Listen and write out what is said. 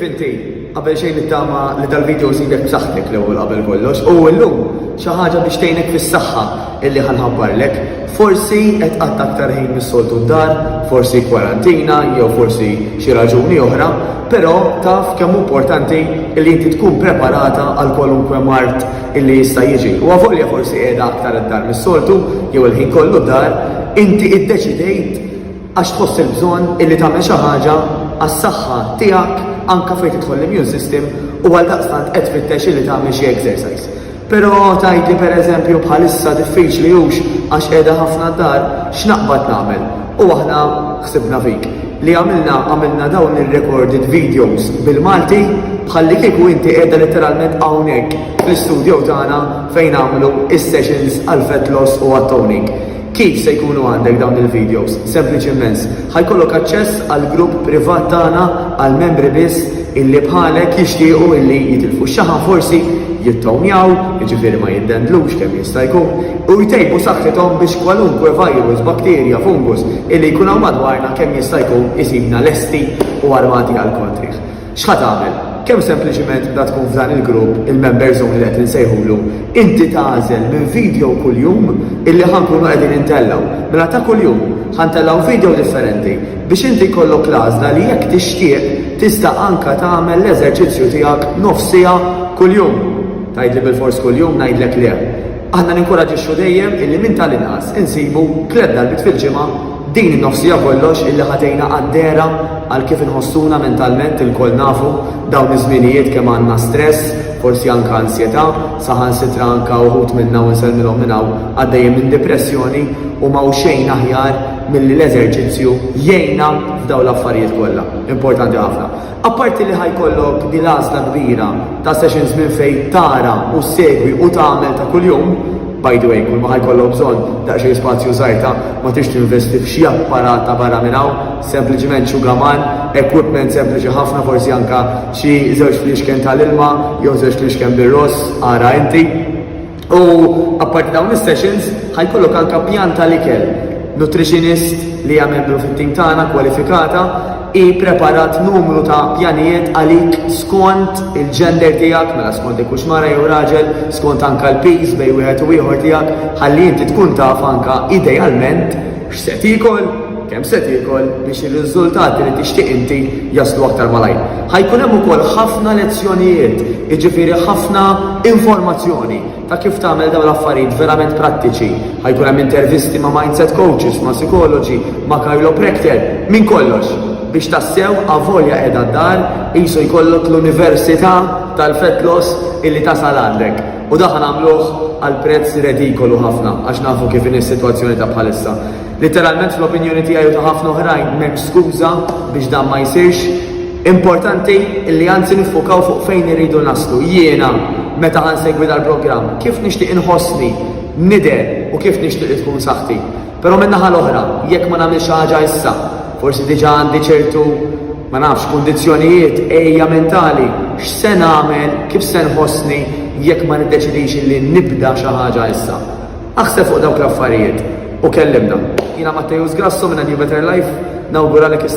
Inti, qabel xejn nittama li dal-video sibek b'saħħtek l-ewwel qabel kollox, u llum xi ħaġa biex tgħinek fis-saħħa illi ħanħabbarlek. Forsi qed qatt aktar ħin mis-soltu d-dar, forsi kwarantina jew forsi xi raġuni oħra, però taf kemm importanti illi inti tkun preparata għal kwalunkwe mart illi jista' jiġi. U għavolja forsi qiegħda aktar id-dar mis-soltu jew il-ħin kollu d-dar, inti iddeċidejt għax tħoss il-bżonn illi tagħmel xi ħaġa għas-saħħa tiegħek anka fejn tidħol l-immune system u għaldaqstant qed tfittex li tagħmel xi exercise. Però tgħidli pereżempju bħalissa diffiċli hux għax qiegħda ħafna d-dar x'naqbad nagħmel. U aħna ħsibna fik li għamilna dawn ir-recorded videos bil-Malti bħalli kieku inti qiegħda letteralment hawnhekk fl-istudju tagħna fejn għamlu is-sessions għal fat loss u għat-toning. Kif se jkunu għandek dawn il-videos? Sempliċi immens. Ħajkollok aċċess għal grupp privat tagħna għal membri biss illi bħalek jixtiequ illi jitilfu x-xaħa forsi jittownjaw, jiġifieri ma jiddendlux kemm jista' jkun, u jtejbu saħħithom biex kwalunkwe virus, bakterja, fungus illi jkun hawn madwarna kemm jista' jkun isibna lesti u armati għal kontrih. X'ħad tagħmel? Kemm sempliċiment da tkun f'dan il-grupp, il-members only li qed insejħulu, inti tagħżel minn video kuljum illi ħankunu qegħdin intellaw. Mela ta' kuljum ħantellaw video differenti biex inti jkollok l-għażla li jekk tixtieq tista' anka tagħmel l-eżerċizzju tiegħek nofsija kuljum. Tgħidli bil-fors kuljum ngħidlek le. Aħna ninkoraġixxu dejjem illi minn tal-inqas insibu 3 darbit fil-ġimgħa din in-nofsija kollox illi ħatejna għaddera għal kif inħossuna mentalment il-koll nafu dawn iż-żminijiet kemm għandna stress, forsi anke ansjetà, saħansitra anke uħud minna u nsellmilhom minn hawn għaddejjem minn depressjoni u ma xejn aħjar milli l-eżerċizzju jgħinna f'dawn l-affarijiet kollha. Importanti ħafna. Apparti li ħajkollok din l-għażla kbira ta' sessions minn fejn tara u segwi u tagħmel ta' kuljum. By the way, kull ma ħajkollok bżonn daqsxejn spazju żgħira ma tix tinvesti f'xi apparat ta' barra minn hawn, sempliċement xugaman, equipment sempliċi ħafna, forsi anke xi żewġ fliexken tal-ilma jew żewġ fliexken bir-ross, ara inti. U apparti dawn is-sessions ħajkollok anke pjan tal-ikel. Nutritionist li hija membru fit-tim tagħna kwalifikata i preparat numru ta' pjanijiet għalik skont il-gender tiegħek, mela skont ikux mara jew raġel, skont anke l-peace bej wieħed u ieħor tiegħek, ħalli inti tkun taf anke idealment x'se tiekol, kemm se tiekol biex ir-riżultati li tixtieq inti jaslu aktar malajr. Ħajkun hemm ukoll ħafna lezzjonijiet, jiġifieri ħafna informazzjoni ta' kif tagħmel dawn l-affarijiet verament prattiċi. Ħajkun hemm intervisti ma' mindset coaches, ma' psychology, ma' chiropractor, minn kollox. Biex tassew avolja qiegħda d-dar qisu jkollok l-Università tal-Fat Loss illi tasal għandek. U daħan għamluh għal prezz redikolu ħafna għax nafu kif in is-sitwazzjoni ta' bħalissa. Literalment fl-opinjoni tiegħi u ta' ħafna oħrajn m'hemm skuża biex dan ma jsirx. Importanti illi anzi nifukaw fuq fejn iridu naslu. Jiena meta ħansegwi dal-programm kif nixtieq inħossni nider u kif nixtieq tkun saħħti. Però min-naħa l-oħra jekk ma nagħmilx ħaġa issa, forsi diġà għandi ċertu ma nafx kundizzjonijiet ejja mentali, x'se nagħmel, kif se nħossni jekk ma niddeċidix li nibda xi ħaġa issa. Aħseb fuq dawk l-affarijiet u kellimna. Jiena Mattejus Grasso minn New Better Life, nawguralek